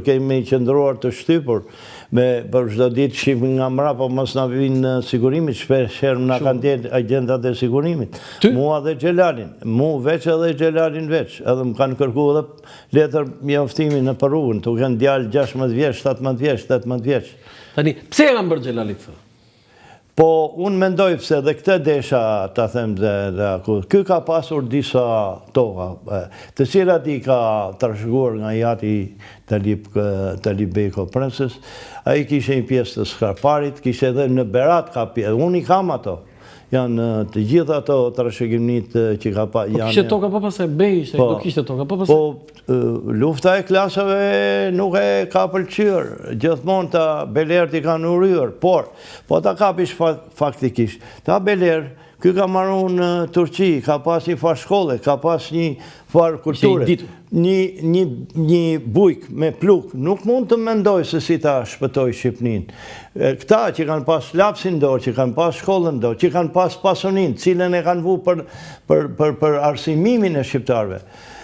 kemi qëndruar të shtypur, për çdo ditë shihim nga mbrapa mos na vinë sigurimit, shpesh na kanë dhënë agjentat e sigurimit. Mua dhe Xhelalin, veç edhe Xhelalin veç, edhe më kanë kërkuar edhe letër mjaftimi në rrugën, tu kanë djalë 16 vjeç, 17 vjeç, 18 vjeç. Tani, pse e kanë bërë Xhelalit këtë? Po, unë mendoj pëse dhe këtë desha, ta them ky ka pasur disa toka, të cilat I ka trashëguar nga jati Talib Beko Princes, a I kishe një pjesë të Skarparit, kishe edhe në Berat ka pjesë, unë I kam ato, janë të gjitha ato trashëgimit që ka pa... Po kishe toka pa pasaj, Bej, do kishe toka pa pasaj? Po, lufta e klasave nuk e ka pëlqyer, gjithmonë ta Belerët I kanë urryer, por ta kapish faktikisht. Ta Beler, ky ka marrë në Turqi, ka pas një farë shkolle, ka pas një farë kulture, një bujk me pluk, nuk mund të mendoj se si ta shpëtoj Shqipninë. Këta që kanë pas lapsin dorë, që kanë pas shkollën dorë, që kanë pas pasunin, cilën e kanë vu për arsimimin e shqiptarëve,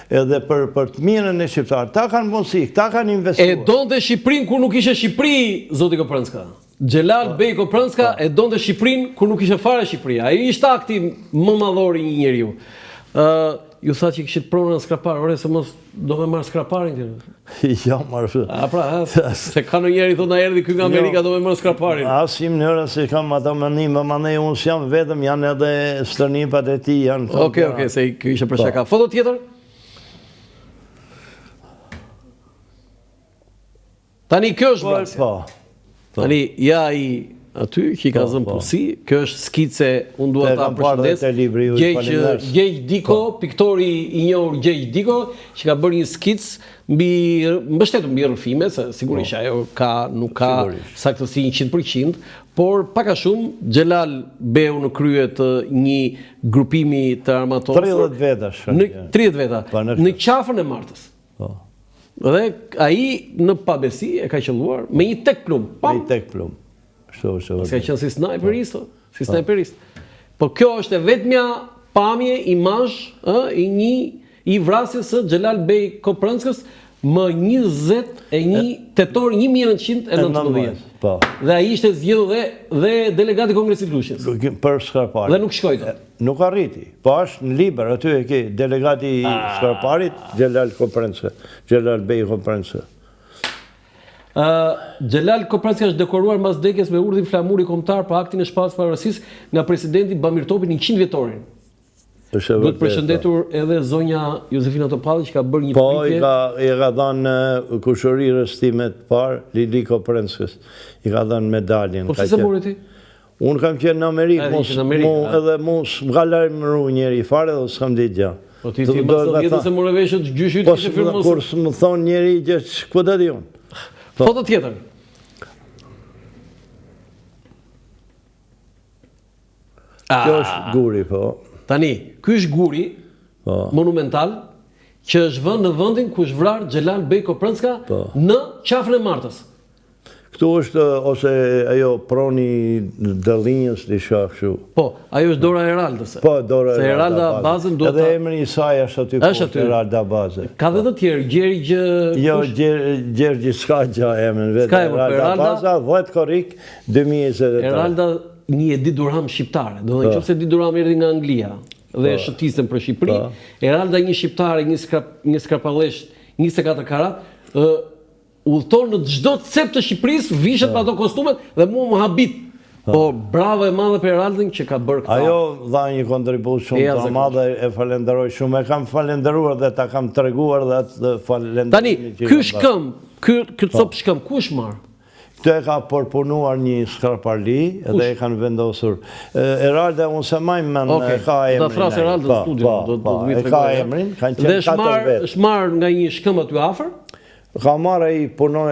edhe për të mirën e shqiptarëve. Ta kanë mundësi, ta kanë investuar. E donte Shqipërinë kur nuk ishe Shqipëri, zoti Koprënska. Xhelal Bej Koprënska e donte Shqipërinë kur nuk ishe fare Shqipëri. Ai ishte akti më madhor I një njeriu. Ju tha që kishit pronën në skrapar, ore se mos do me marrë skraparin tjërë. Ja, marrë. Se ka në njeri thot na erdhi ky nga Amerika do me marrë skraparin. As I mënyra se kam ato mendim, mane unë s'jam vetëm, janë edhe stërnipat e ti, janë... Okej, se kjo ishe për shaka. Foto tjetër? Tani kjo është vrasja. Tani ja I aty që I ka zënë përsi, kjo është skice, unë dua ta përshëndes. Gjeq Diko, piktori I njohur Gjeq Diko, që ka bërë një skic mbështetur mbi rrëfime, se sigurisht ajo nuk ka saktësi 100%, por pak a shumë Xhelal beu në krye të një grupimi të armatosur. 30 vetash. 30 veta, në qafën e Martës. Dhe ai në pabesi e ka qelluar me një tek plum. Me një tek plum. Ska qenë si sniperist. Po kjo është e vetmja pamje, imazh I vrasjes së Xhelal Bej Koprënskës më 21 tetor 1919. Dhe ai ishte zgjedhur dhe delegati I Kongresit Lushës. Për Skarparit. Dhe nuk shkoi dot. Nuk arriti. Po është në libër, aty e ke delegati I Skarparit, Xhelal Bej Koprënskë. Xhelal Koprënska është dekoruar mbas vdekjes me urdhrin flamuri kombëtar për aktin e shpalljes pavarësisë nga presidenti Bamir Topi 100 vjetorin. Do të përshëndetur edhe zonja Jozefina Topalli që ka bërë një pritje. Po, I ka dhënë kushërirës time të parë, Lili Koprënskës. I ka dhënë medaljen. Po pse mori ti? Unë kam qenë në Amerikë, edhe m'ka lajmëru njeri fare dhe s'kam ditë gjë. Po ti mbas vjetës se morë veshët gjyshit kishe firmosur. Po kur s'më thonë njeri që ku do di unë. Foto tjetër. Kjo është guri, po. Tani, ky është guri monumental që është vënë në vendin ku është vrarë Xhelal Bej Koprënska në qafën e Martës. Këtu është ose ajo proni dëllinjës diçka kështu. Po, ajo është Dora Heraldës. Po, Dora Heralda. Se Heralda bazën duhet. Edhe emri I saj është aty ku Heralda bazë. Ka dhe të tjerë, Gjergj. Jo, Gjergj s'ka gjë emrin vetë. Heralda baza 10 korrik 2023. Heralda një Edi Durham shqiptare. Do të thotë nëse Edi Durham erdhi nga Anglia dhe shëtisten për Shqipëri, Heralda një shqiptare, një skrapallesh 24 karat, udhëton në çdo cep të Shqipërisë, vishet me ato kostumet dhe mua më habit. Po bravo e madhe për Heraldin që ka bërë këtë. Ajo dha një kontribut shumë të madhe, e falenderoj shumë, e kam falenderuar dhe ta kam treguar dhe atë falenderimi. Tani, ky shkëm, ky cop shkëm, kush marr? Këtë e ka përpunuar një skarparli dhe e kanë vendosur. Heralda unë se majmë men e ka emrin. Da frasë Heralda në studio. E ka emrin, kanë qenë 4 vetë. Dhe është marrë nga një shkëm aty afër? Ka marrë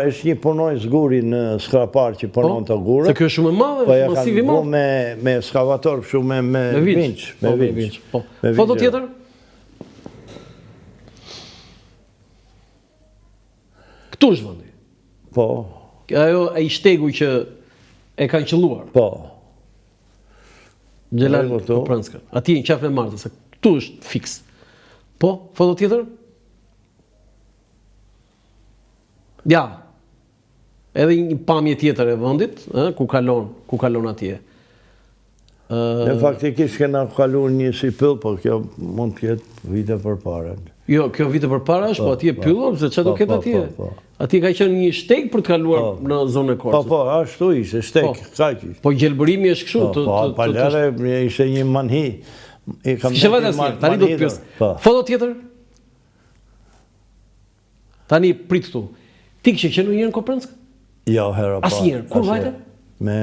është një punojnë zguri në skrapar që punon të gurët. Se kjo shumë e madhe, masiv I madhe. Po ja kanë me skavator, shumë me vinç. Me vinç. Foto tjetër? Këtu është vendi. Po. Ajo e I shtegu që e kanë qelluar. Po. Xhelal Koprënska. Atje në qafën e Martës. Këtu është fiks. Po, foto tjetër? Ja. Edhe një pamje tjetër e vendit, ku kalon atje. Ne faktikisht kena kaluar një si pyll, po kjo mund të jetë vite përpara. Jo, kjo vite përpara është, po atje pyllon, se çfarë do ketë atje? Atje ka qenë një shteg për të kaluar në zonën e Korçës. Po, ashtu ishte, shteg, kaq ishte. Po gjelbërimi është kështu. Po, palare ishte një manhi. Kishe vetë asnjë, tani do të pyes. Foto tjetër? Tani prit këtu. Ti kishe qenë ndonjëherë në Koprensk? Jo, hera pa. Asnjëherë. Kur vajte? Me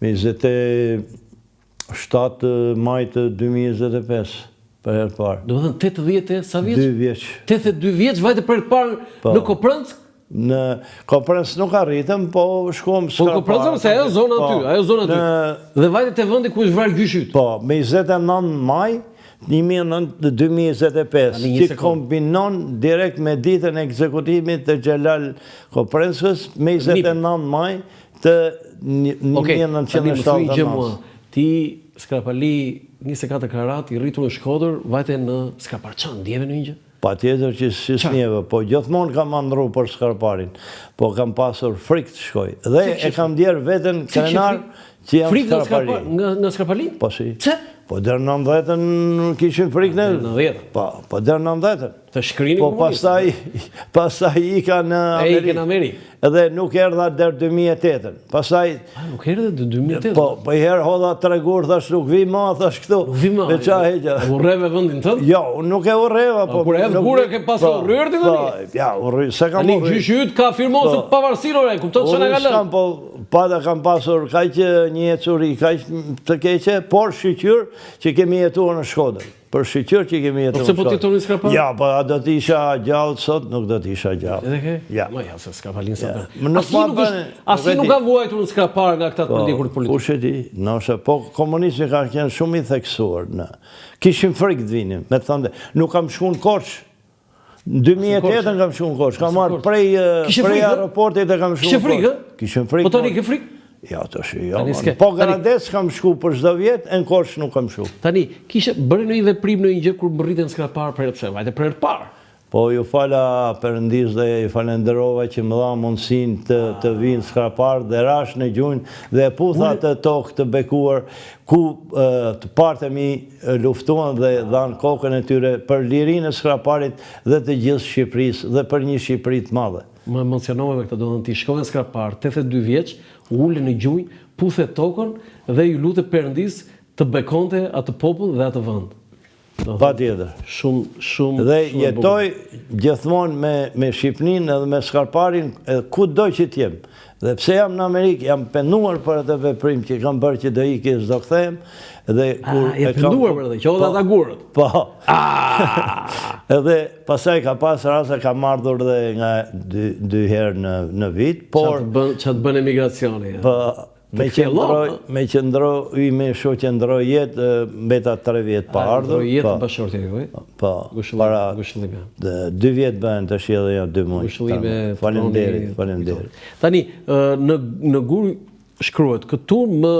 27 maj të 2025, për herë parë. Do të thënë 80 sa vjeç? 2 vjeç. 82 vjeç vajte për herë parë në Koprensk? Në Koprensk nuk arritëm, po shkuam Skarpar. Po Koprensk se ajo zona aty, Dhe vajte te vendi ku është vrarë gjyshi yt. Po, me 29 maj 2025, që kombinon direkt me ditën e ekzekutimit të Xhelal Koprenskës, me 29 maj të 1979. Ti, Skrapali, 24 karat, i rritur në Shkodër, vajte në Skarparçan, ndjeve në një gjë? Pa tjetër që si s'njeve, po gjithmonë kam andru për Skarparin, po kam pasur frikë të shkoj. Dhe e kam djerë vetën krenar që jam Skarpari. Frikë nga Skarpali? Po si. Pse? Po dërë 90-ën kishin frikë në... 90? Po dërë 90-ën. Të shkrini komunistë? Po pastaj ika në Amerikë. Edhe nuk erdha dërë 2008-ën. Pastaj... Nuk erdhe dë 2008-ën? Po i herë hodha tregur, thash nuk vi ma, thash këtu. Nuk vi ma? Urreve vëndin tëtë? Jo, nuk e urreva. Kur e vëgure ke pasë urrër të këni? Ja, urrër, se kam urrër. Ani gjyshi ytë ka firmosë pavarësirore, kuptot që në galën? Pada kam pasur kaq një ecuri, kaq të keqe, por shqyqyr që kemi jetuar në Shkodër. Për shqyqyr që kemi jetuar në Shkodër. Po se po titurin Skrapal? Ja, po a do t'isha gjallë sot, nuk do t'isha gjallë. Edhe ke? Ja. Ma ja, se Skrapalin sa për. Asi nuk ka vuajtur në Skrapar nga këta të përdikur politik. Kush e di, nëse, po komunizmi ka qenë shumë i theksuar. Kishim frikë të vinim, me të thënde, nuk kam shku në Korçë. Në 2008 kam shku në Korçë, kam marrë prej aeroportit e kam shku në Korçë. Kishim frikë? Po tani ke frikë? Ja, të shi, jo. Po Grades kam shku për çdo vjet, e në Korçë nuk kam shku. Tani, kishe bërë në i veprim në një gjë kur bërritën Skrapar për pse, vajte për herë parë. Po ju fala Perëndis dhe ju falenderova që më dha mundësinë të vinë Skrapar dhe rash në gjunjë dhe putha të tokë të bekuar ku të partë mi luftuan dhe dhanë kokën e tyre për lirinë e Skraparit dhe të gjithë Shqipërisë dhe për një Shqipëri të madhe. Më emocionove me këtë, do të ti shkove në Skrapar, 82 vjeç, ule në gjunjë, puthe tokën dhe ju lutë Perëndis të bekonte atë popull dhe atë vend. Pa tjetër. Shumë. Dhe jetoj gjithmonë me Shqipërinë edhe me Skarparin ku do që t'jem. Dhe pse jam në Amerikë, jam penduar për atë veprim që kam bërë që do iki s'do kthehem. Je penduar për atë, që hodha ta gurët. Po. Edhe pasaj ka pas rasa ka ardhur dhe nga 2 herë në vit, por... Që të bën emigracioni. Me qëndro, me sho qëndro jetë, mbeta 3 vjetë pa ardhur. Qëndro jetë bashkërti, kuj? Po, para 2 vjetë bëhen të shjelë ja 2 muaj. Gushëllime, Faleminderit. Tani, në gur shkruhet, këtu më,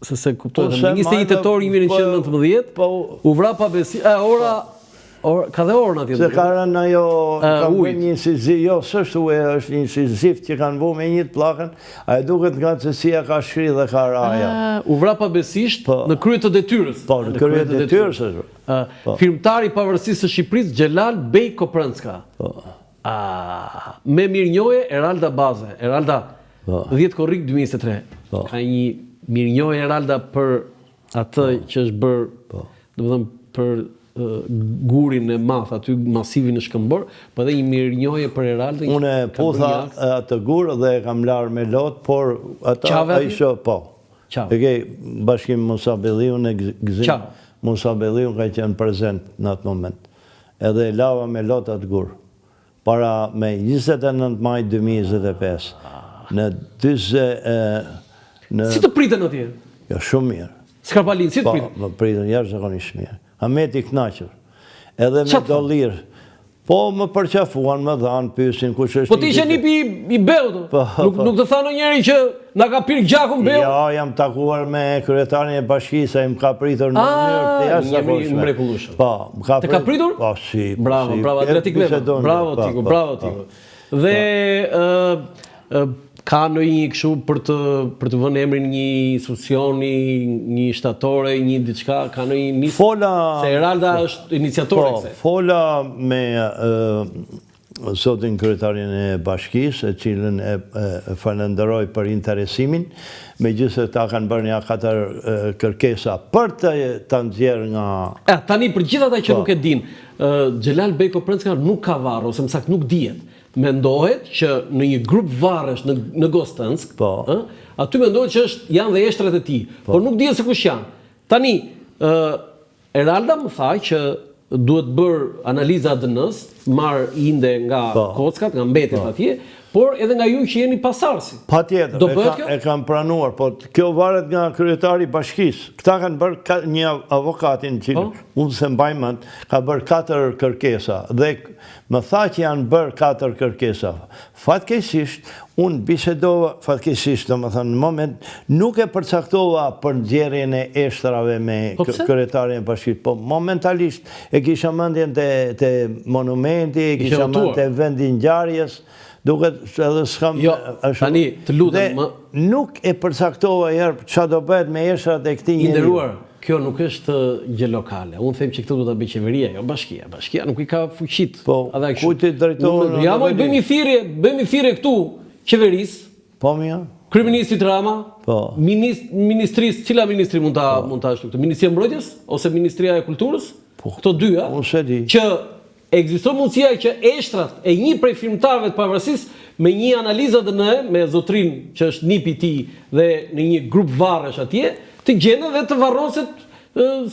se kuptojnë, 21 tetor 1919, u vra pa besi, ka dhe orën atje. Se ka rënë ajo, kam bërë një incisivë, jo, sështë ue, është një incisivë që kanë bu me një të plakën, a e duket nga të si ka shkri dhe ka raja. U vra pa besisht në kryet të detyrës. Po, në kryet të detyrës është. Firmtari i pavarësisë së Shqipërisë, Xhelal Bej Koprenska. Me mirënjohje Eralda Baze. Eralda, 10 korrik 2023. Ka një mirënjohje Eralda për atë që është bërë, do të thëmë për gurin e math, aty masivin e Shkëmbor, po edhe një mirënjohje për Eraldën. Unë putha atë gur dhe e kam larë me lot, por ata isho, po. E ke bashkim Musa Belliu në gëzim. Musa Belliu ka qenë prezent në atë moment. Edhe lava me lot atë gur. Para me 29 maj 2025. Në 20... Si të pritën atje? Jo, shumë mirë. Skrapalin, si të pritën? Po, më pritën jashtëzakonisht mirë. Hamet i knaqër. Edhe me dolirë. Po, më përqafuan, më dhanë, pysin, kush është... Po ti ishe një i beut, nuk të thanë njeri që na ka pirë gjakun Beu? Ja, jam takuar me kryetarin e bashkisë, më ka pritur në mënyrë të jashtëzakonshme. Mrekullueshëm. Po, më ka Të ka pritur? Po, si. Bravo, Adriatik Lema. Bravo Tiku, bravo Tiku. Dhe ka ndonjë kështu për të vënë emrin një institucioni, një shtatore, një diçka, ka ndonjë nis. Se Eralda është iniciatore kësaj. Fola me zotin kryetarin e bashkisë, e cilën e falenderoj për interesimin, megjithëse ta kanë bërë një 4 kërkesa për të nxjerrë nga... Tani për gjithë ata që nuk e din, Xhelal Beko Prënska nuk ka varë, ose më saktë nuk dihet. Mendohet që në një grup varësh në Gostënsk, aty mendohet që janë dhe eshtrat e tij, por nuk dihet se kush janë. Tani, Eralda më tha që duhet bërë analiza ADN-s, marrë inde nga kockat, nga mbetet atje, por edhe nga ju që jeni pasarsi. Patjetër, e kam pranuar, po kjo varet nga kryetari i bashkisë. Këta kanë bërë një avokatin që unë se mbaj mend, ka bërë 4 kërkesa dhe më tha që janë bërë 4 kërkesa. Fatkeqësisht, unë bisedova, fatkeqësisht, domethënë në moment nuk e përcaktova për nxjerrjen e eshtrave me kryetarin e bashkisë, po momentalisht e kisha mendjen te monumenti, e kisha mendjen te vendi ngjarjes. Duket edhe s'kam... Jo, tani, të lutem... Nuk e përcaktova herë qa do bëhet me eshtrat e këtij njeriu. Nderuar, kjo nuk është gjë lokale. Unë them që këtë do ta bëjë qeveria, jo bashkia. Bashkia nuk i ka fuqit. Po, kujti drejtor... Ja, moj, bëjmë thirrje këtu qeverisë. Po, mja. Kryeministrit Rama, ministrisë, cila ministri mund ta ashtu këtë? Ministria e Mbrojtjes ose Ministria e Kulturës? Këto dy, unë se di. Që ekziston mundësia që eshtrat e një prej firmtarëve të pavarësisë me një analizë ADN me zotrin që është nipi i tij dhe në një grup varresh atje, të gjenden dhe të varroset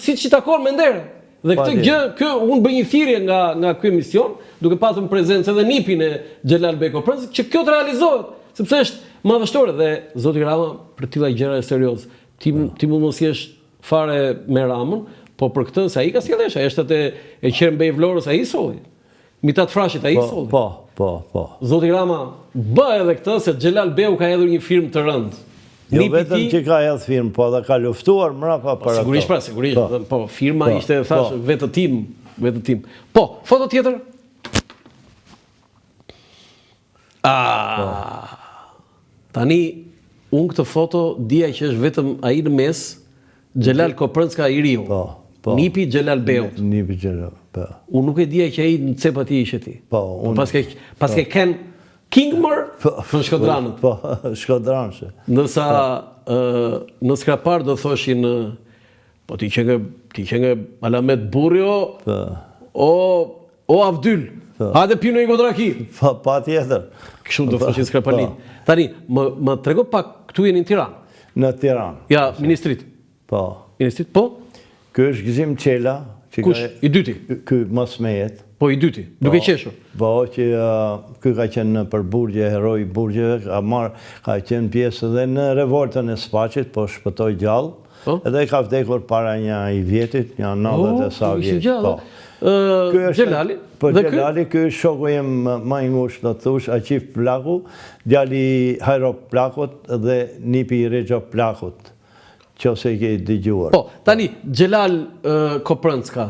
siç i takon me nder. Dhe këtë gjë, unë bëj një thirrje nga ky emision, duke patur në prezencë edhe nipin e Xhelal Beko Prënsk, që kjo të realizohet, sepse është madhështore dhe zoti Rama për tilla gjëra serioze. Ti mund mos jesh fare me Ramën, po për këtë, se ai ka sjellësh, ai është e Qermbej Vlorës, ai solli. Mitat Frashit, ai solli. Po. Zoti Rama bë edhe këtë, se Xhelal Beu ka hedhur një firmë të rëndë. Jo vetëm që ka hedhur firmë, po edhe ka luftuar mrapa para. Sigurisht, po firma ishte thash vetë tim. Po, foto tjetër. Tani unë këtë foto dija që është vetëm ai në mes, Xhelal Koprënska i riu. Nipi Xhelal Beut. Nipi Xhelal, po. Unë nuk e dija që ai në cep atij ishte ti. Po, unë. Paske ken Kingmer në Shkodranët. Po, Shkodranëse. Ndërsa në skrapar do thoshin po ti që nga Alamet Burjo o Avdyl. Hajde pino një godraki. Patjetër. Kështu do thoshin skrapanin. Tani, më trego pak këtu jeni në Tiranë. Në Tiranë. Ja, ministrit. Po. Ministrit, po? Ky është Gzim Qela. Kush? I dyti? Ky mos me jetë. Po, i dyti. Duke qeshur. Po, që ky ka qenë në përburgje, heroi i burgjeve, ka qenë pjesë edhe në revoltën e Spaqit, po shpëtoi gjallë. Edhe ka vdekur para një i vjetit, një 90 e sa vjet. Xhelali? Po, Xhelali, ky është shoku jem më i ngushtë, do të thush, Aqif Plaku, djali Hajro Plakut dhe nipi i Rexha Plakut. Qose i ke dëgjuar. Po, tani, Xhelal Koprënska,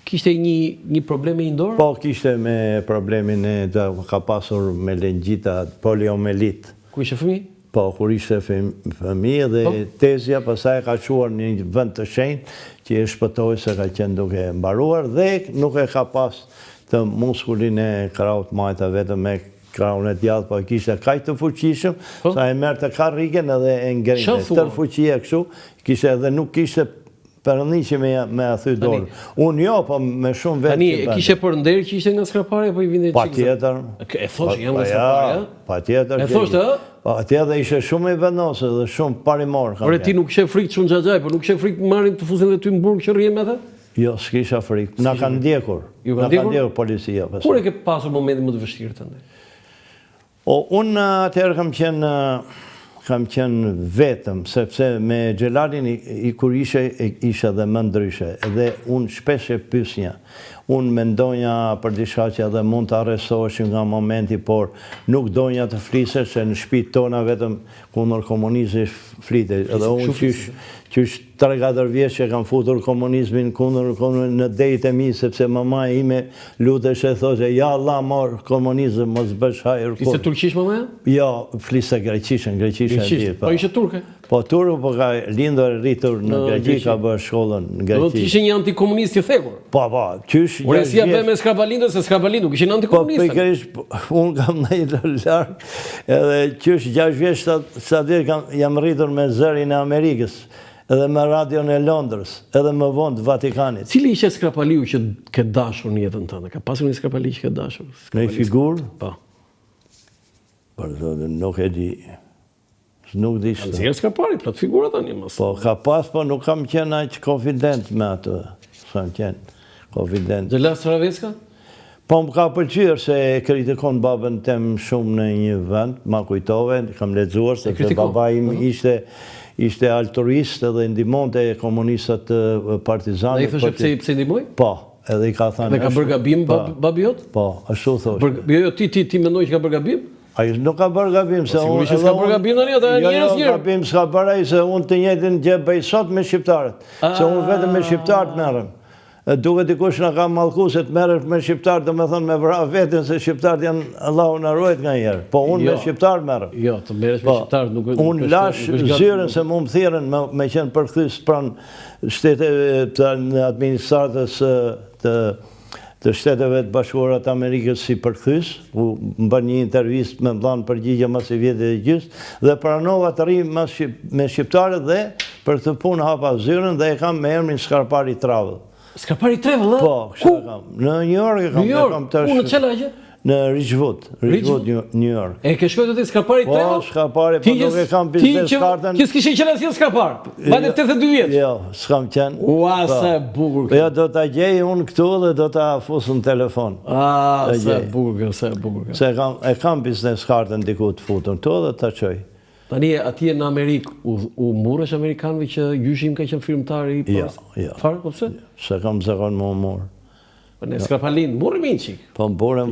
kishte një problem me indorë? Po, kishte me problemin ka pasur me lengjita poliomelit. Ku ishte fëmijë? Po, kur ishte fëmijë dhe tezja, pastaj ka quar një vend të shenjtë që e shpëtoi se ka qenë duke mbaruar dhe nuk e ka pas të muskulin e krahut majta vetëm me krahun e djathtë, po kishte kaq të fuqishëm, sa e merrte karrigen edhe e ngrinte tër fuqia kështu, kishte edhe nuk kishte perëndhiqje me athy dorë. Unë jo, po me shumë vetë. Tani, kishe për nder që ishte nga skraparja, po i vinte çik. Patjetër. E thoshë jam nga skraparja? Patjetër. E thoshte, ë? Patjetër ishte shumë i vendosur dhe shumë parimor. Por ti nuk kishe frikë shumë xhaxhaj, po nuk kishe frikë marrin të fusin dhe ty në burg që rriem me atë? Jo, s'kisha frikë. Na kanë ndjekur. Na kanë ndjekur policia. Kur e ke pasur momentin më të vështirë tënd? Unë atëherë kam qenë vetëm, sepse me Xhelalin kur isha dhe më ndryshe, edhe unë shpesh e pyesnja. unë mendonja për diçka që edhe mund të arrestohesh nga momenti, por nuk donja të flisesh se në shtëpitë tona vetëm kundër komunizmit flitej. Edhe unë qysh 3-4 vjeç që kam futur komunizmin kundër në dejtë e mi, sepse mama ime lutesh e thoshte, ja Allah mor komunizëm, mos bësh hajër. Ishte turqisht mamaja? Jo, fliste greqishën e di. Po ishte turke? Po turku, po ka lindur rritur në Greqi, ka bërë shkollën në Greqi. Do të ishe një antikomunist i thekur? Po, qysh... Ure si ja bëhe me Skrapalindu, se Skrapalindu kishin antikomunistën. Po, pikërisht, unë kam në i larg, edhe qysh 6 vjeç sa dirë jam rritur me zërin e Amerikës, edhe me radion e Londrës, edhe me vonë të Vatikanit. Cili ishe Skrapaliu që ke dashur në jetën tënde? Ka pasur një Skrapali që ke dashur? Në i figurë? Po. Për zotin, nuk e di. Nuk di shtë. Nëzirë Skrapari, plot figura tani mësë. Po, ka pas, po nuk kam qenë aq konfident me atë. S'kam qenë konfident. Xhelas Traveska? Po, më ka pëlqyer se kritikon babën tem shumë në një vend, ma kujtove, kam lexuar se baba im ishte altruist edhe ndihmonte komunistat partizanët. Dhe i thoshe pse ndihmoi? Po, edhe i ka thënë. Dhe ka bërë gabim babi jot? Po, ashtu thoshte. Jo, ti mendoj që ka bërë gabim? Ai nuk ka bërë gabim se unë... Sigurisht s'ka bërë gabim tani, ata janë njerëz njërë. Jo, gabim s'ka bërë ai se unë të njëjtin gjë bëj sot me shqiptarët. Se unë vetëm me shqiptarët merrem. Duke dikush na ka mallku se të merresh me shqiptarët, do të thonë me vra veten se shqiptarët janë Allahu na ruajt nga njerë. Po unë me shqiptarët merrem. Jo, të merresh me shqiptarët nuk është. Unë lash zyrën se më thirrën me qenë përkthys pranë shtetit të administratës të Shteteve të Bashkuara të Amerikës si përkthys, ku më bën një intervistë me dhanë përgjigje mas i vjetë e gjysë, dhe pranova të ri me shqiptarët dhe për këtë punë hapa zyrën dhe e kam me emrin Skarpari Travel. Skarpari Travel, Po, kështë e kam. Në New York e kam. New York? Në qëla gjë? Në Ridgewood, New York. E ke shkojtë të Skarpari Travel? Po, Skarpari, po nuk e kam biznes kartën. Ti s'kishe qenë asnjë Skarpar? Bajte 82 vjetë? Jo, s'kam qenë. Ua, se bukur. Jo, do t'a gjej unë këtu dhe do t'a fusë në telefon. Se bukur, se bukur. Se e kam biznes kartën diku të futën këtu dhe t'a qoj. Tani atje në Amerikë, u murësh Amerikanëve që gjyshim ka qenë filmtari i pas? Jo. Farë, po pse? Se kam zakon më murë. Ne Skrapalin, murëm i në qikë. Po më burëm,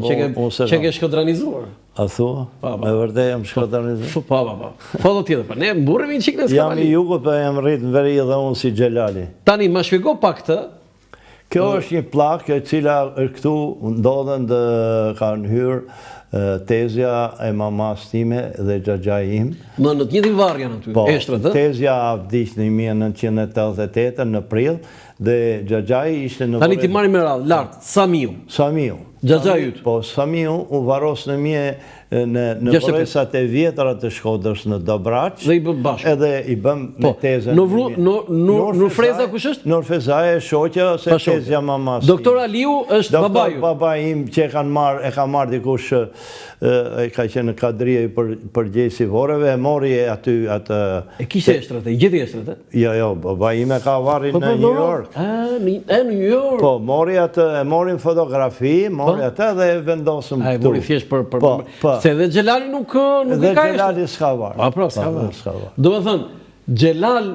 që ke shkodranizuar. A thua? Me vërtej jam shkodranizuar. Pa. Foto tjetër, pa ne murëm i në qikë në Skrapalin. Jam i jugut, pa jam rritë në veri dhe unë si Gjelali. Tani, ma shpjego pak të. Kjo është një plakë e cila këtu ndodhen dhe kanë hyrë tezja e mamas time dhe xhaxhai im. Në të njëjtin varr janë aty, eshtrat, ë? Tezja vdiq në 1988 në prill dhe xhaxhai ishte në... Tani ti marrim me radhë, lartë, Samiu. Xhaxhai yt. Po, Samiu u varros në Vorresat e vjetra të Shkodrës në Dobraç. Dhe i bëm bashkë. Edhe i bëm me tezën. Nur Freza kush është? Nur Freza e shoqja se tezja mamas. Doktor Aliu është babaju. Baba im që e ka marrë dikush, e ka qenë kadrie për gjesi voreve, e mori aty atë... E kishte eshtrat, e gjeti eshtrat, e? Jo, baba im e ka varri në New York. E New York? Po, mori atë, e morin fotografi, mori atë dhe e vendosëm këtu. A e mori thjesht për... Se dhe Gjelali nuk i ka eshtrat? Dhe Gjelali s'ka varë. Pa, pra, s'ka varë. Do me thënë, Gjelal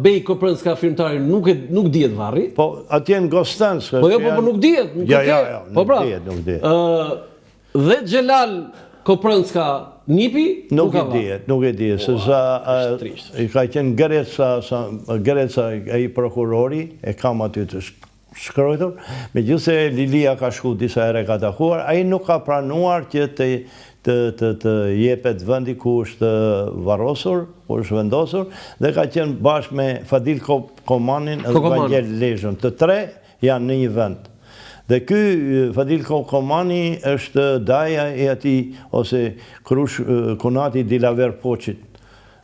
Bej Koprënska filmtari nuk dihet varri? Po, atje në Gostansë. Po, nuk dihet. Jo, nuk dihet. Dhe Gjelal Koprënska Nipi nuk e dihet, se i ka qenë Gereca e i prokurori, e kam aty të shkrojtur, me gjithse Lilia ka shku disa ere ka takuar, a i nuk ka pranuar që të jepet vëndi ku është varrosur, ku është vendosur, dhe ka qenë bashkë me Fadil Komanin dhe Vangel Lezhën. Të tre janë në një vend. Dhe ky Fadil Komani është daja e ati, ose Kunati Dilaver Poqit,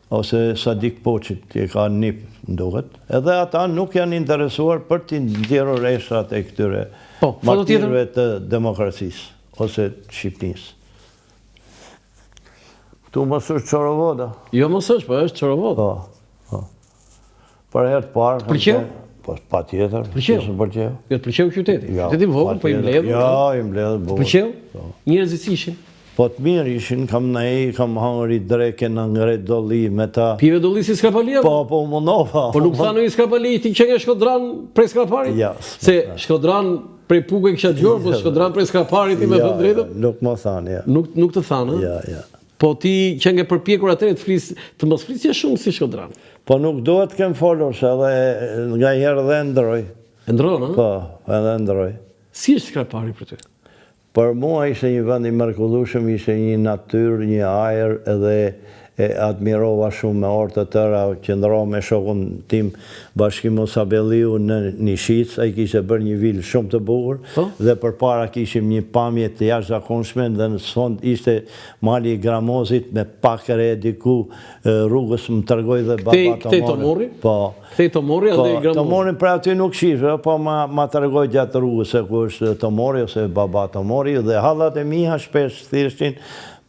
ose Sadik Poqit, që ka nip ndohet. Edhe ata nuk janë interesuar për t'i ndjerur eshtrat e këtyre martirëve të demokracisë, ose Shqipnisë. Këtu mos është Çorovoda. Jo mos është, po është Çorovoda. Po. Për herë të parë... Pëlqeu? Po, pa tjetër. Pëlqeu? Jo, të pëlqeu qyteti? Qyteti vogël, po i mbledhur? Jo, i mbledhur bukur. Pëlqeu? Njerëzit si ishin? Po të mirë ishin, kam hangëri dreke në ngret dolli me ta... Pive dolli si Skrapalia? Po, mundova. Po nuk tha në i Skrapali, ti që nge Shkodran prej Skrapari? Ja. Se Shkodran prej puke kisha dëgjuar, po Shkodran prej Skraparit me thënë drejtën? Nuk më thanë, ja. Nuk të thanë, Ja. Po ti që nge përpjekur atëre të mos flisje shumë si Shkodran. Po nuk duhet kem folur, se edhe nga herë dhe ndroj. E ndronë, Po, edhe ndroj. Si është Skrapari për ty? Për mua ishte një vend i mrekullueshëm, ishte një natyrë, një ajër, edhe e admirova shumë me orë të tëra, qëndrova me shokun tim Bashkim Musabelliu në Nishic, ai kishte bërë një vilë shumë të bukur, dhe përpara kishim një pamje të jashtëzakonshme, dhe në fund ishte mali i Gramozit me pakëre diku rrugës më tregoi dhe baba Tomori. Po. Kthej Tomori ande i Gramozit. Tomorin për aty nuk shifre, po ma tregoi gjatë rrugës se ku është Tomori ose baba Tomori, dhe hallat e mia shpesh thirrshin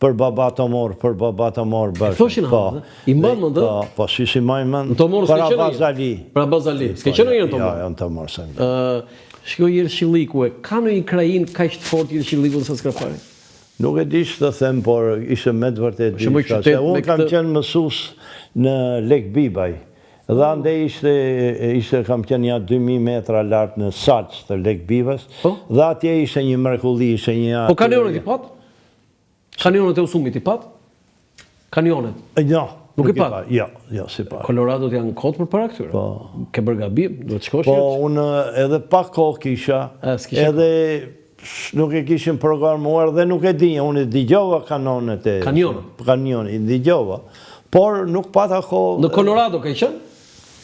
për baba Tomor bashkë. Thoshin hallat, i mban mend? Po, si mbaj mend? Para Bazali. Para Bazali. S'ke qenë në Tomor? Ja, në Tomor se. Shkoj Jershilliku, ka në një krajinë kaq të fortë Jershilliku sa Skrapari? Nuk e di të them, por ishte me të vërtetë diçka. Se unë kam qenë mësues në Lek Bibaj. Dhe ande ishte kam qenë ja 2000 metra lart në Salç të Lek Bibas. Dhe atje ishte një mrekulli, ishte një... Po kanionet i pat? Kanionet e Usumit i pat? Kanionet? Jo. Nuk i pat? Jo, si pat. Coloradot janë kotë për para këtyre? Ke bërë gabim? Duhet shkosh Po, unë edhe pak kohë kisha, edhe nuk e kishim programuar dhe nuk e dinja, unë i digjova kanonet e... Kanionet, i digjova. Por nuk pata kohë... Në Colorado ka i qenë?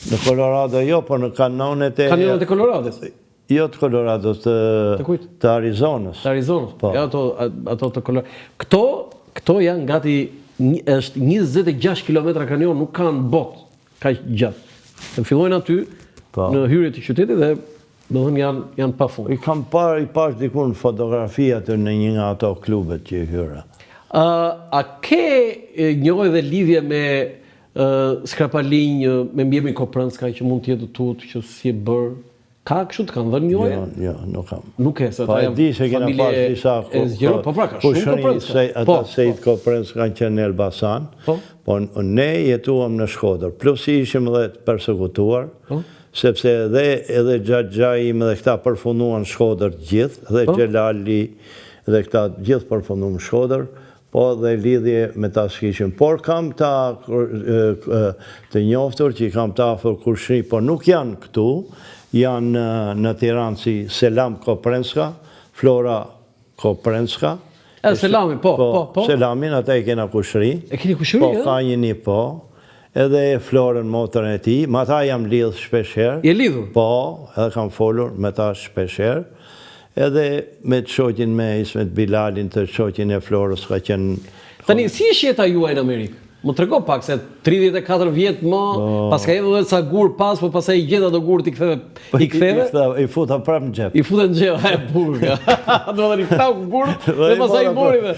Në Colorado jo, por në kanonet e... Kanionet e Colorados? Jo të Colorado, të Arizonës. Të Arizonës, ja ato të Colorado. Këto janë gati, është 26 km kanion, nuk kanë botë, ka gjatë. Të fillojnë aty, në hyrje të qytetit dhe do thënë janë pa fund. I kam parë, i pash diku në fotografia të në një nga ato klubet që i hyra. A ke njoj dhe lidhje me Skrapalinj, me Mjemi Koprënska, që mund tjetë tutë, që si e bërë? Ka kështu të kanë dhënë njoje? Jo, nuk kam. Nuk e, se ta janë familje e zgjerë, po pra ka shumë Koprënska. Ata Sejt Koprënska kanë qenë në Elbasan, po ne jetuam në Shkodër, plus ishim dhe të persekutuar, sepse edhe Xhaxhai dhe këta përfunduan Shkodër gjithë, dhe Xhelali dhe këta gjithë përfunduan Shkodër, po dhe lidhje me ta s'kishim. Por kam ta të njoftur që i kam ta afër Kurshni, por nuk janë këtu, janë në Tiranë si Selam Koprënska, Flora Koprënska. Selami, po. Selamin, ata e kena Kushri. E keni Kushri, po, ka njëni, po. Edhe Florën, motorën e ti. Ma ta jam lidhë shpesher. Je lidhur? Po, edhe kam folur me ta shpesher. Edhe me të shoqin me Ismet Bilalin, të shoqin e Florës ka qenë... Tani, si është jeta juaj në Amerikë? Më të rego pak, se 34 vjetë më, pas ka jetë dhe sa gurë pas, po pasaj i gjeta do gurë t'i ktheve? I futa prap në gjep. I futa në gjep, e burga. Do dhe një këtau gurë, dhe pasaj i burive.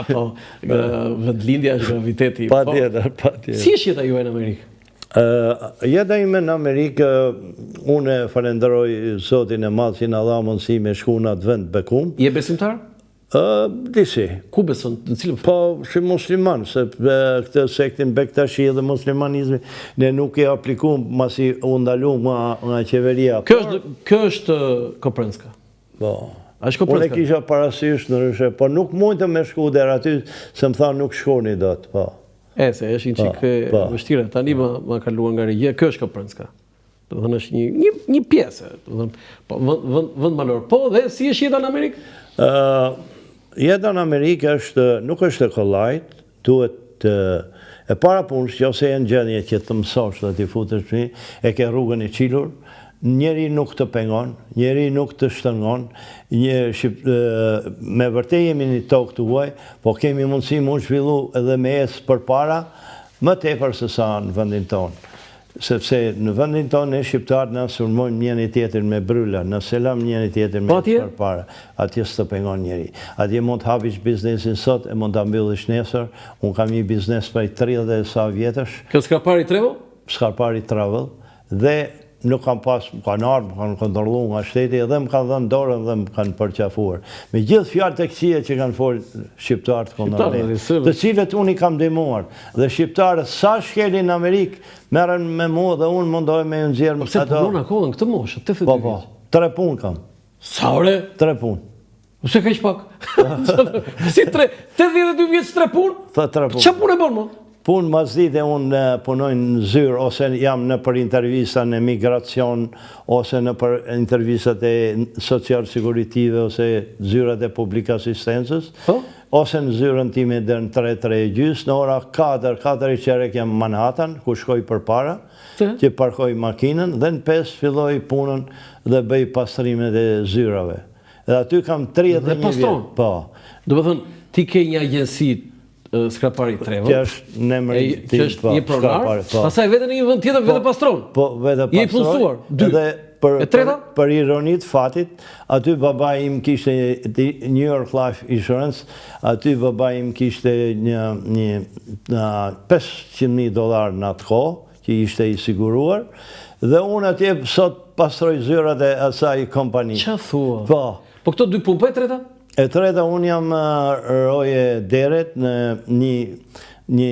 Po, vëndlindja është graviteti. Pa tjetër. Si është jeta juaj në Amerikë? Jeta ime në Amerikë, unë falenderoj Zotin e Madh që na dha mundësi me shku në atë vend bekum. Je besimtar? Disi. Ku beson? Në cilën fund? Po, si musliman, se këtë sektin Bektashi dhe muslimanizmi, ne nuk e aplikum masi u ndalu nga qeveria. Kjo është Koprënska? Po. Është Koprënska? Unë e kisha parasysh në ryshe, po nuk mund të me shku der aty, se më tha nuk shkoni do të, po. Se është një qikë vështire, tani ma kaluar nga regje, kjo është Koprënska. Do thënë është një pjesë, vënd malor. Po, dhe si është jeta në Amerikë? Jeta në Amerikë nuk është e kollajt, duhet e para punës, që ose e në gjendje që të mësosh dhe t'i futësh mi, e ke rrugën e qilur, njeri nuk të pengon, njeri nuk të shtëngon, me vërtej jemi një tokë të uaj, po kemi mundësi mund shvillu edhe me esë për para, më tepër se sa në vëndin tonë. Sepse në vëndin tonë e shqiptarë në sulmojnë njëni tjetër me brylla, në selam njëni tjetër me për para, atje së të pengon njeri. Atje mund të hapish biznesin sot, e mund të ambyllish nesër, unë kam një biznes për 30 e sa vjetësh. Kjo Skrapari Travel? Skrapari Travel, dhe nuk kam pas, më kanë ardhë, më kanë kontrolu nga shteti, edhe më kanë dhënë dorën dhe më kanë përqafuar. Me gjithë fjallë të kësia që kanë folë shqiptarët kondorët, të cilët unë i kam dimuar. Dhe shqiptarët, sa shkelin në Amerikë, merën me mu dhe unë mundoj me unë zjerë. Pse punon akollën këtë moshë, 82 vjetë? Po, 3 punë kam. Sa ore? 3 punë. Pse kaq pak? Si 82 vjeç 3 punë? 3 punë. Çfarë punë bën më? Punë mazdite unë punoj në zyrë, ose jam në për intervista në migracion, ose në për intervistat e social siguritive, ose zyrat e publik asistencës, ose në zyrën time dhe në 3:30, në ora 4 i qerek jam Manhattan, ku shkoj për para, që parkoj makinën, dhe në 5 filloj punën dhe bëj pastrimet e zyrave. Dhe aty kam 31 vjetë. Po. Do të thënë, ti ke një agjensi skrapari Trevë. Që është në emri tim. Që është një pronar, pastaj vete në një vend tjetër, vete pastron. Po, vete pastron. Je i punësuar. 2. Për ironit fatit, aty baba im kishte New York Life Insurance, aty baba im kishte një $500,000 në atë kohë, që ishte i siguruar, dhe unë atje sot pastroj zyrat e asaj kompani. Qa thua? Po. Po këto 2 punë, po e treta? E treta, unë jam roje deret në një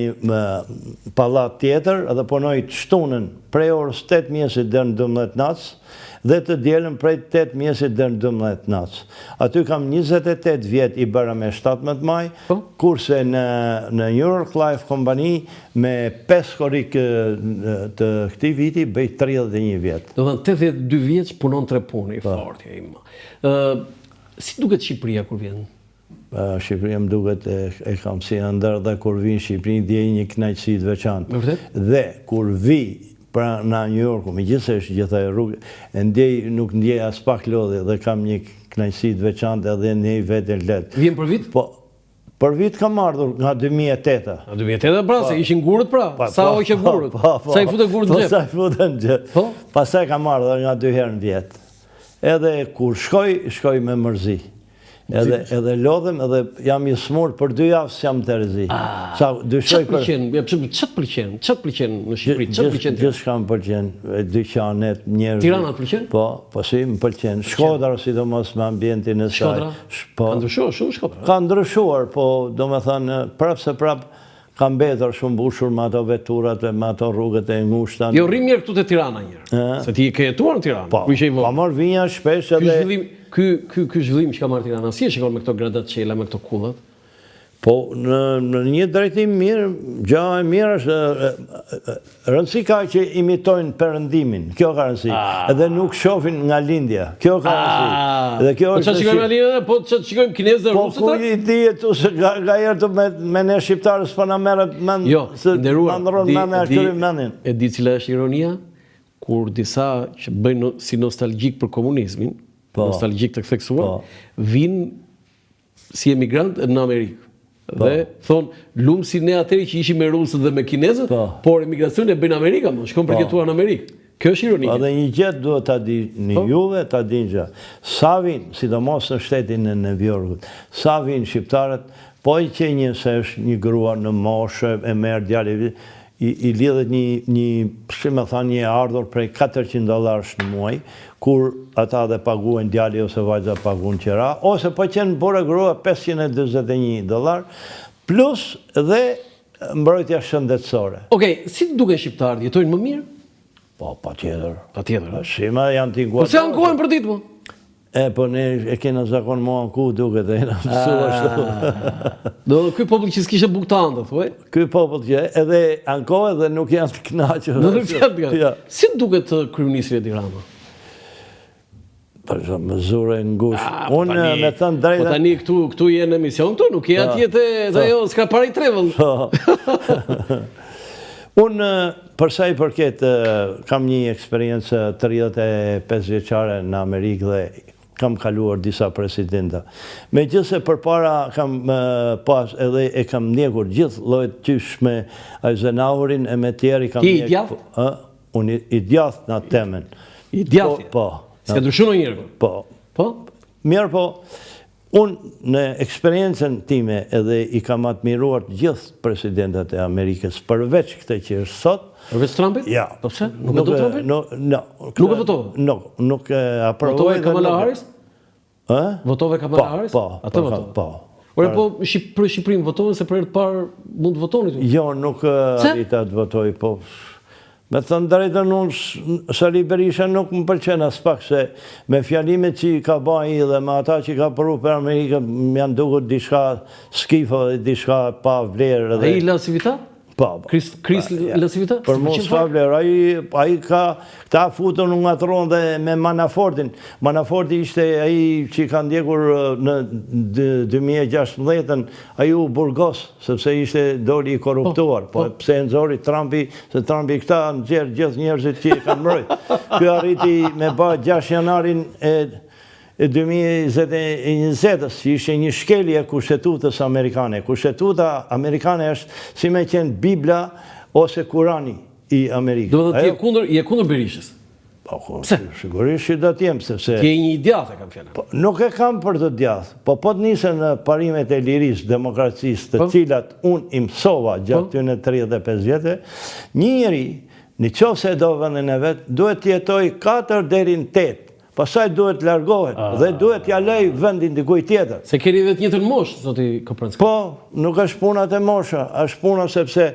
palat tjetër, edhe punoj të shtunën prej orës 8 mjesit dhe në 12 natës, dhe të djelën prej 8 mjesit dhe në 12 natës. Aty kam 28 vjet i bëra me 17 maj, kurse në New York Life Company me 5 korik të këti viti bëj 31 vjet. Do dhe 82 vjeç punon 3 punë, i fort e ima. Si duket Shqipëria kur vjen? Shqipëria më duket e kam si ndër dhe kur vinë Shqipëri ndjej një kënaqësi të veçantë. Dhe kur vi pra në New Yorku, me gjithse është gjitha e rrugë, nuk ndjej as pak lodhje dhe kam një kënaqësi të veçantë edhe ndjej vetë letë. Vjen për vit? Po, për vit kam ardhur nga 2008. Nga 2008 pra, se ishin gurët pra? Sa oqe gurët? Sa i fute gurët në gjep? Sa i fute në gjep. Pastaj kam ardhur nga 2 herë në vjetë. Edhe kur shkoj me mërzi. Edhe lodhem, edhe jam i smur për 2 javë s'jam të rezi. Qëtë pëlqen në Shqipëri? Gjithë shka më pëlqen, dyqanet, njerëzit. Tirana pëlqen? Po si më pëlqen. Shkodra, sidomos me ambientin e saj. Shkodra? Ka ndryshuar shumë Shkodra? Ka ndryshuar, po do me thënë, prapë se prapë, ka mbetur shumë bushur me ato veturat e me ato rrugët e ngushta. Jo, rrim mirë këtu te Tirana njërë. Se ti ke jetuar në Tiranë. Po, pa marrë vinja shpesh edhe... Ky zhvillim që ka marrë Tirana, si e shikon me këto gradat qela, me këto kullat? Po, në një drejtim mirë, gja e mirë është, rëndësi ka që imitojnë perëndimin, kjo ka rëndësi, edhe nuk shofin nga lindja, kjo ka rëndësi. Po që shikojmë nga lindja, po që shikojmë kinezë dhe rusët? Po, ku i dijetu se ga jertë me ne shqiptarës për në merët men, se mandron men e aktyrim menin. E di cila është ironia, kur disa që bëjnë si nostalgjik për komunizmin, nostalgjik të ktheksuar, vinë si emigrant në Amerikë. Dhe thonë, lumë si ne atëri që ishim me rusët dhe me kinezët, por emigracion e bëjnë Amerika, më shkon përjetuar në Amerikë. Kjo është ironike. Dhe një gjithë duhet të di një juve, të di një gjë. Sa vinë, sidomos në shtetin e New Yorkut, sa vinë shqiptarët, po i qenjë se është një grua në moshë, e merë djali, i lidhet një ardhur prej $400 në muaj, kur ata dhe paguen djali ose vajza paguen qera, ose po qenë bore grua $521, plus dhe mbrojtja shëndetësore. Okej, si duke shqiptarët, jetojnë më mirë? Po, pa tjetër. Pa tjetër. Shima janë t'inguatë. Po se ankohen për ditë, mo? Po ne e kena zakon mua në ku duke dhe e në mësua ashtu. Do këj popull që s'kishe buk të andë, thuaj? Këj popull që edhe ankohet dhe nuk janë të knaqë. Nuk janë të knaqë. Si duke të kryeministri e Tirana? Për shumë, mëzure në ngushtë. Unë me thënë drejta... Po tani këtu jenë në emision këtu, nuk je atje të jo, s'ka pari trevel. Unë, përsa i përket, kam një eksperiencë 35 vjeqare në Amerikë dhe kam kaluar disa presidenta. Me gjithse për para kam pas edhe e kam ndjekur gjithë lojt qysh me Eisenhowerin e me tjeri kam ndjekur. Ki i djath? Unë i djath në temen. I djath? Po. Ska ndryshuar njërë? Po. Po? Mirë po. Unë në eksperiencën time edhe i kam admiruar gjithë presidentat e Amerikës, përveç këte që është sot. Përveç Trumpit? Ja. Po pse? Nuk e do Trumpit? Nuk e votove? Nuk e aprovoj. Votove Kamala Harris? Votove Kamala Harris? Po. Atë votove? Po. Ore po, për Shqipërinë votove se për e të parë mund të votoni tu? Jo, nuk arrita të votoj, po... Me thënë drejtën unë, Sali Berisha nuk më pëlqen as pak se me fjalimet që i ka ba i dhe me ata që i ka përru për Amerikën, më janë duket diçka skifo dhe diçka pa vlerë. A i lasivita? Kris lasivita? Për mos pa vlerë, a i ka këta futën nga tronë dhe me Manafortin. Manaforti ishte a i që ka ndjekur në 2016, a i u burgos, sepse ishte doli i korruptuar. Po pse e nëzori Trumpi, se Trumpi këta në gjerë gjithë njerëzit që i kanë mbrojt. Kjo arriti me ba 6 janarin e 2020-ës, që ishte një shkelje kushtetutës amerikane. Kushtetuta amerikane është si me qenë Biblia ose Kurani i Amerikës. Do të je kundër Berishës? Pse? Sigurisht që do t'jem, sepse... Ti e një djathë, kam fjallë. Nuk e kam për të djathë, po të nise në parimet e lirisë, demokracisë, të cilat unë imsova gjatë ty në 35 vjetë, një njeri, në qofë se do vëndin e vetë, duhet t'jetoj 4 deri në 8. Pasaj duhet largohet dhe duhet t'ja lej vendin dikuj tjetër. Se keni vetë njëtën moshë, zoti Kopranski? Po, nuk është punat e mosha, është puna sepse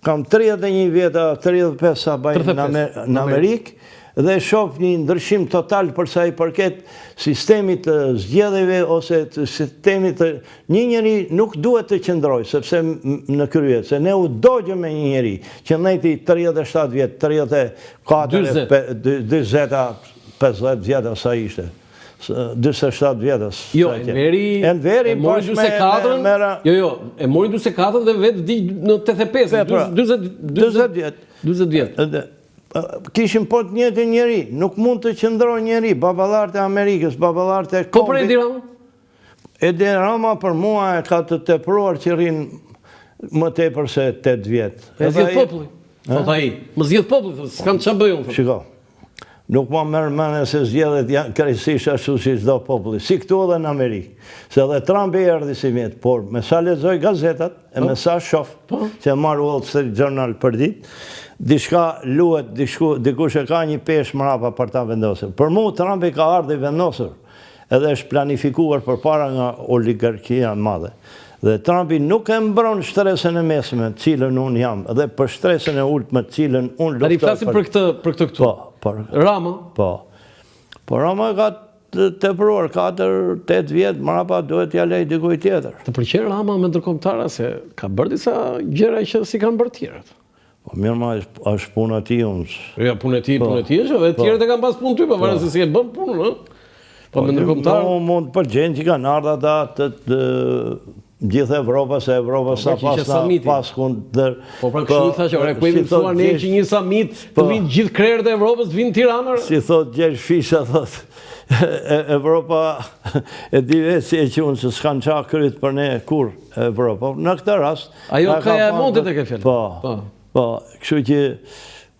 kam 31 vjeta, 35 sa bajnë në Amerikë dhe shoh një ndryshim total përsa i përket sistemit të zgjedhjeve ose të sistemit të... Një njeri nuk duhet të qëndroj, sepse në krye, se ne u dogjëm me një njeri që nejti 37 vjetë, 34, 20, 50 vjetë sa ishte, 27 vjetës. Jo, e mori 24, e mori 24 dhe vetë di në 85, 20 vjetë. Kishim po të njëtë njeri, nuk mund të qëndroj njeri, babalartë e Amerikës, babalartë e Ko për Edi Rama? Edi Rama për mua e ka të tepruar që rinë më tepër se 8 vjetë. E zjedh populli, thot a i, më zjedh populli, s'kam që bëjon. Shiko. Nuk ma mërë mëne se zgjedhet janë kërësisht ashtu si çdo populli, si këtu edhe në Amerikë. Se dhe Trump e erdi si vjetë, por me sa lexoj gazetat, e me sa shof, që marrë Wall Street Journal për ditë, diçka luhet, dikush e ka një pesh mrapa për ta vendosur. Për mu, Trump e ka ardhi vendosur, edhe është planifikuar për para nga oligarkia madhe. Dhe Trumpi nuk e mbron shtresën e mesme, cilën unë jam, edhe për shtresën e ultme, cilën unë luftoj. A i flasim për këtë këtu? Rama? Po. Po Rama ka të tepruar 4-8 vjetë, mrapa duhet t'ja lej dikuj tjetër. Të pëlqen Rama me ndërkombëtara se ka bërë disa gjëra që si kanë bërë tjerët. Po mirë ma, është puna ti unë. Ja, puna ti është, dhe tjerët e kanë pas punë ty, pa vërë se si e bën punën, në? Po me ndërkombëtarë? Po mund përgjenë që kanë ardha ata të gjithë Evropa, se Evropa sa pas kundër... Po pra kështu tha që ore, ku e mësuar ne që një summit të vinë gjithë krerët e Evropës, të vinë Tiranër? Si thot Gjergj Fisha, thot, Evropa e dive si e qunë se s'kanë qa kryt për ne kur Evropa. Në këtë rast... Ajo ka e mondet e ke fjallë? Po, kështu që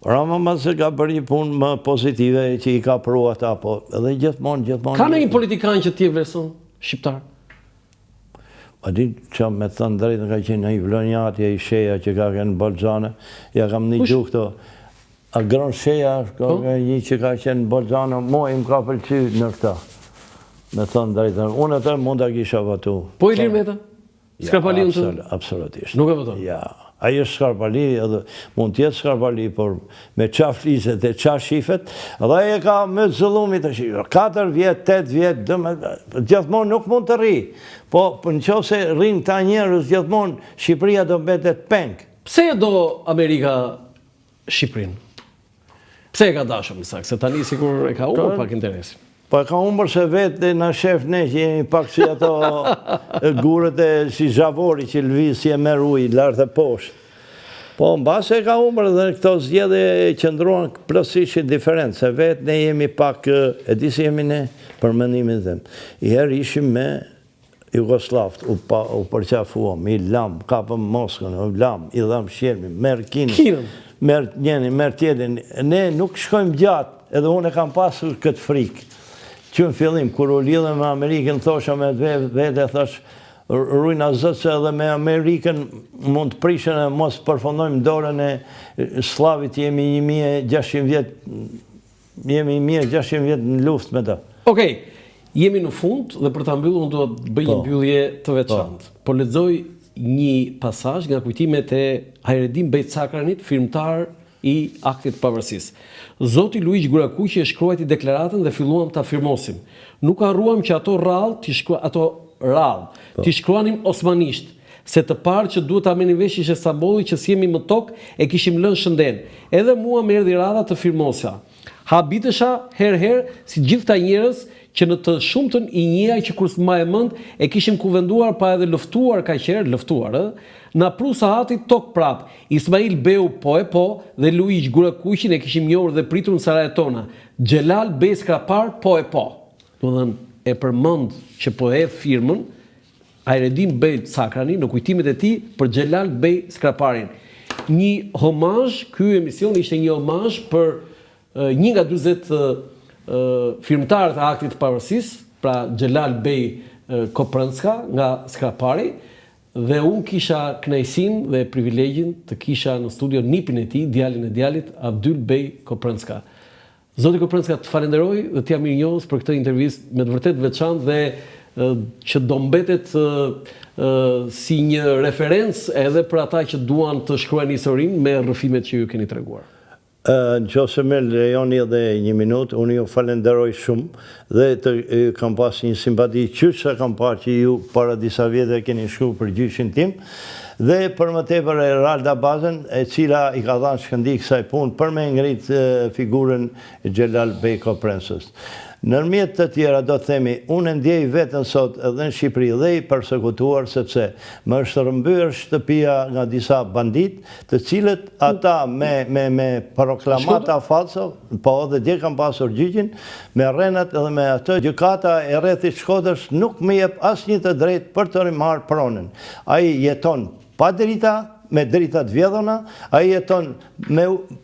Rama ma se ka bërë një punë më pozitive që i ka pru ata, po edhe gjithmonë... Ka në një politikan që ti e vlerëson, shqiptar? A di që me thënë drejtë ka qenë i Vlonjati, i Sheja që ka kënë Bolzane, ja kam një gjuhë këto. A Gron Sheja, një që ka qenë Bolzane, moj më ka pëlqy në këta. Me thënë drejtë, unë e të mund të kisha vatu. Po i lirë me ta? Skarpali unë të? Absolutisht. Nuk e vëton? Ja. Ajo Skarpali, edhe mund tjetë Skarpali, por me qa flizet e qa shifet, edhe e ka me zëllumit të shifet, 4 vjetë, 8 vjetë, gjithmonë nuk mund të ri, po në qo se rinë ta njerës, gjithmonë Shqipëria do betet peng. Pse do Amerika Shqipërinë? Pse e ka dashur, më sakë, se tani sikur e ka umër pak interesin? Po e ka umër se vetë në shef ne që jemi pak si ato gurët e si Zhavori që lëviz si e merë ujë, lartë e poshtë. Po në base e ka umër dhe këto zgjedhje qëndruan plotësisht diferent, se vetë ne jemi pak, e di si jemi ne për mendimin them. I herë ishim me Jugoslavt, u përqafuam, i lam, kapëm Moskën, u lam, i dham Shqirmi, merë Kinën, merë njeni, merë tjetin. Ne nuk shkojmë gjatë, edhe unë e kam pasur këtë frikë. Që në fillim, kur u lidhe me Amerikën, thosha me vete, thash, rujna zëtë se edhe me Amerikën mund të prishën e mos përfondojmë dorën e Slavit, jemi 1600 vjetë në luft me ta. Okej, jemi në fund dhe për ta mbyllur unë do të bëj një mbyllje të veçantë. Po lexoj një pasazh nga kujtimet e Hajredin Bejt Sakranit, filmtar i aktit të pavarësisë. Zoti Luiq Gurakuqi e shkruajti deklaratën dhe filluam ta firmosim. Nuk harruam që ato rrallë t'i shkruanim osmanisht, se të parë që duhet ta merrnin vesh ishte Stambolli që si jemi më tokë e kishim lënë shënden. Edhe mua më erdhi radha të firmosja. Habitesha herë si gjithë ta njerëz që në të shumtën i njëjaj që kur s'ma e mend e kishim kuvenduar pa edhe luftuar kaq na pru sahatit tok prap. Ismail Beu po dhe Luiq Gurakuqin e kishim njohur dhe pritur në sarajet tona. Xhelal Bej Skrapar po. Domethënë e përmend që po e firmën Ajredin Bej Sakrani në kujtimet e tij për Xhelal Bej Skraparin. Një homazh, ky emision ishte një homazh për një nga 40 firmtarët e aktit të pavarësisë, pra Xhelal Bej Koprënska nga Skrapari, dhe unë kisha kënaqësinë dhe privilegjin të kisha në studio nipin e tij, djalin e djalit, Abdyl Bej Koprënska. Zoti Koprënska, të falenderoj dhe t'jam mirënjohës për këtë intervistë me të vërtet veçantë dhe që do mbetet si një referencë edhe për ata që duan të shkruajnë historinë me rrëfimet që ju keni treguar. Nëse më lejoni edhe një minutë, unë ju falenderoj shumë dhe kam pas një simpati që kam parë që ju para disa vjetë keni shkruar për gjyshin tim dhe për më tepër Eralda Bazën, e cila i ka dhënë shkëndij kësaj punë për me ngrit figurën Xhelal Bej Koprënsës. Nërmjet të tjera do të themi, unë ndjej vetën sot edhe në Shqipëri dhe i persekutuar sepse më është rëmbyer shtëpia nga disa bandit, të cilët ata me proklamata falso, po edhe dje kam pasur gjyqin, me rrenat edhe me atë gjykata e rrethit Shkodrës nuk më jep asnjë të drejtë për të marrë pronën. Ai jeton pa drita, me drita të vjedhura, ai jeton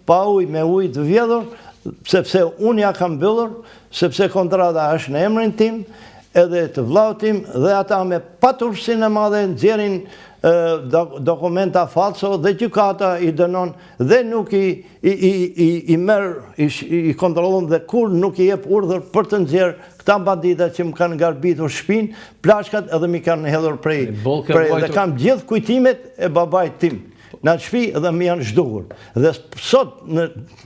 pa ujë, me ujë të vjedhur, sepse unë ja kam mbyllur, sepse kontrata është në emrin tim, edhe të vllaut tim, dhe ata me paturësinë e madhe nxjerrin dokumenta falso dhe gjykata i dënon dhe nuk i merr, i kontrollon dhe kur nuk i jep urdhër për të nxjerr këta bandita që më kanë garbitur shtëpinë, plashkat edhe më kanë hedhur prej dhe kam gjithë kujtimet e babait tim në shtëpi dhe më janë zhdukur. Dhe sot,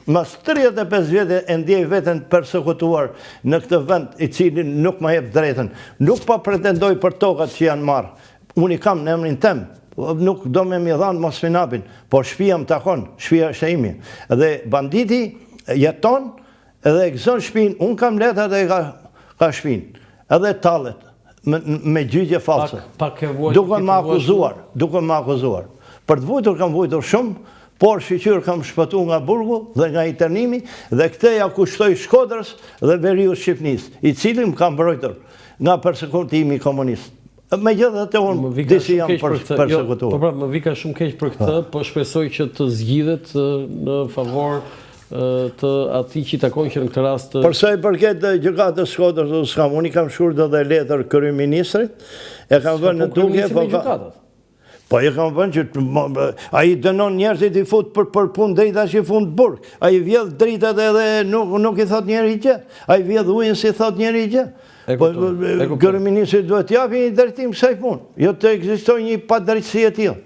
mas 35 vjetë e ndjej veten persekutuar në këtë vend i cili nuk më jep drejtën. Nuk pa pretendoj për tokat që janë marrë. Unë i kam në emrin tem, nuk do me mi dhanë mos finapin, por shtëpia më takon, shtëpia është e imi. Dhe banditi jeton edhe e gëzon shtëpinë, unë kam letrat dhe ka shtëpinë, edhe tallet me gjyqje false. Duke më akuzuar. Për të vujtur kam vujtur shumë, por shqyqyr kam shpëtu nga burgu dhe nga internimi, dhe këtë ja kushtoj Shkodrës dhe Veriut Shqipnis, i cili më kam mbrojtur nga persekutimi komunist. Me gjithë të unë disi jam persekutuar. Po pra, më vika shumë keq për këtë, po shpresoj që të zgjidhet në favor të atij që takon që në këtë rast... Përsa i përket gjykatës Shkodrës, unë i kam shkruar edhe letër kryeministrit, e kam vënë në duke... Po e kam vënë që a i dënon njerëzit i fut për punë drejta që i fut burg. A i vjedh dritat edhe nuk i thot njeri që. A i vjedh ujën si thot njeri që. Kryeministri duhet t'japi një drejtim kësaj punë. Jo të ekzistoj një padrejtësi e tillë.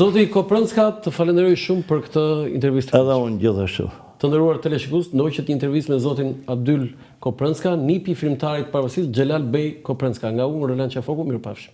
Zoti Koprënska, të falenderoj shumë për këtë intervistë. Edhe unë gjithashtu. Të nderuar teleshikues, ndoqët një intervistë me zotin Abdyl Koprënska, nipi i frymtarit pavarësisë Xhelal Bej Koprënska. Nga unë Roland Qafoku, mirupafshim.